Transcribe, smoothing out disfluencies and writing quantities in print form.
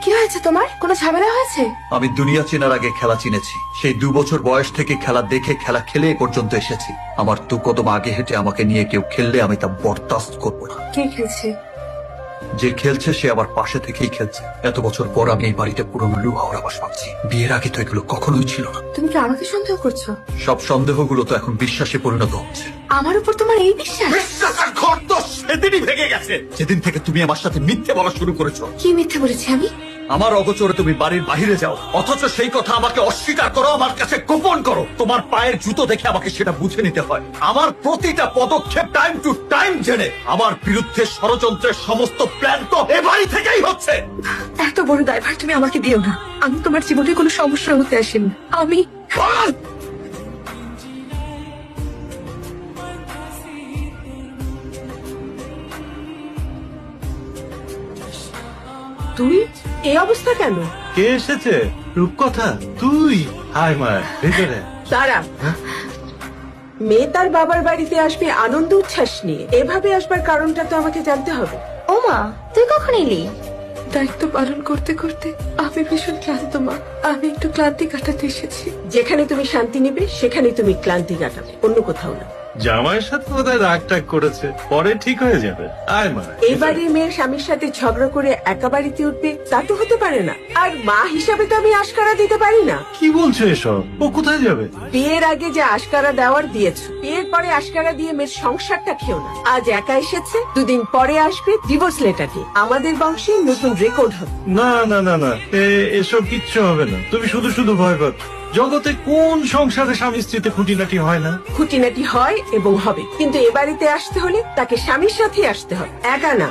কি হয়েছে তোমার? কোনো ঝামেলা হয়েছে? আমি দুনিয়া চেনার আগে খেলা চিনেছি। সেই 2 বছর বয়স থেকে খেলা দেখে খেলা খেলে এ পর্যন্ত এসেছি। আমার 2 কদম আগে হেঁটে আমাকে নিয়ে কেউ খেললে আমি তা বরদাস্ত করবো না। কে খেলছে? যে খেলছে সে আমার পাশে থেকেই খেলছে। এত বছর পর আমি এই বাড়িতে পুরনো লুহাওয়ার আবাস পাচ্ছি। বিয়ের আগে তো এগুলো কখনোই ছিল না। তুমি কি আমাকে সন্দেহ করছো? সব সন্দেহগুলো তো এখন বিশ্বাসে পরিণত হচ্ছে। আমার উপর তোমার এই বিশ্বাস? বিশ্বাসের ঘর তো সেদিনই ভেঙে গেছে যেদিন থেকে তুমি আমার সাথে মিথ্যে বলা শুরু করেছো। কি মিথ্যে বলেছি আমি? আমার অগোচরে তুমি বাড়ির বাইরে যাও, অথচ সেই কথা আমাকে অস্বীকার করো, আমার কাছে গোপন করো। তোমার পায়ের জুতো দেখে আমাকে সেটা বুঝে নিতে হয়। আমার প্রতিটা পদক্ষেপ টাইম টু টাইম জেনে আমার বিরুদ্ধে ষড়যন্ত্রের সমস্ত প্ল্যান তো এ বাড়ি থেকেই হচ্ছে। এত বড় দায়ভার তুমি আমাকে দিও না। আমি তোমার জীবনে কোনো সমস্যা হতে আসিনি। আমি তুই এই অবস্থা কেন? কে এসেছে? রূপকথা তুই? হাই মা, ভেতরে। তারা মেয়ে তার বাবার বাড়িতে আসবে আনন্দ উচ্ছ্বাস নিয়ে, এভাবে আসবার কারণটা তো আমাকে জানতে হবে। ও মা, তুই কখন এলি? দায়িত্ব পালন করতে করতে আমি ভীষণ ক্লান্ত মা। আমি একটু ক্লান্তি কাটাতে এসেছি। যেখানে তুমি শান্তি নিবে সেখানে তুমি ক্লান্তি কাটাবে, অন্য কোথাও না। জামাইয়ের সাথে বোধহয় রাগ টাগ করেছে, পরে ঠিক হয়ে যাবে। আয় মা। এই বাড়ির মেয়ের স্বামীর সাথে ঝগড়া করে একা বাড়িতে উঠবে তা তো হতে পারে না। আর মা হিসাবে তো আমি আশকারা দিতে পারি না। কি বলছো এসব? ও কোথায় যাবে? বিয়ের আগে যে আশকারা দেওয়ার দিয়েছো, বিয়ের পরে আশকারা দিয়ে মেয়ের সংসারটা খেও না। আজ একা এসেছে, 2 দিন পরে আসবে ডিভোর্স লেটার দিয়ে। আমাদের বংশে নতুন রেকর্ড হবে। না না না না, এসব কিচ্ছু হবে না। তুমি শুধু শুধু ভয় পাচ্ছ। জগতে কোন সংসারে স্বামী স্ত্রীতে খুঁটিনাটি হয় না? খুঁটিনাটি হয় এবং হবে, কিন্তু এ বাড়িতে আসতে হলে তাকে স্বামীর সাথে আসতে হবে, একা না।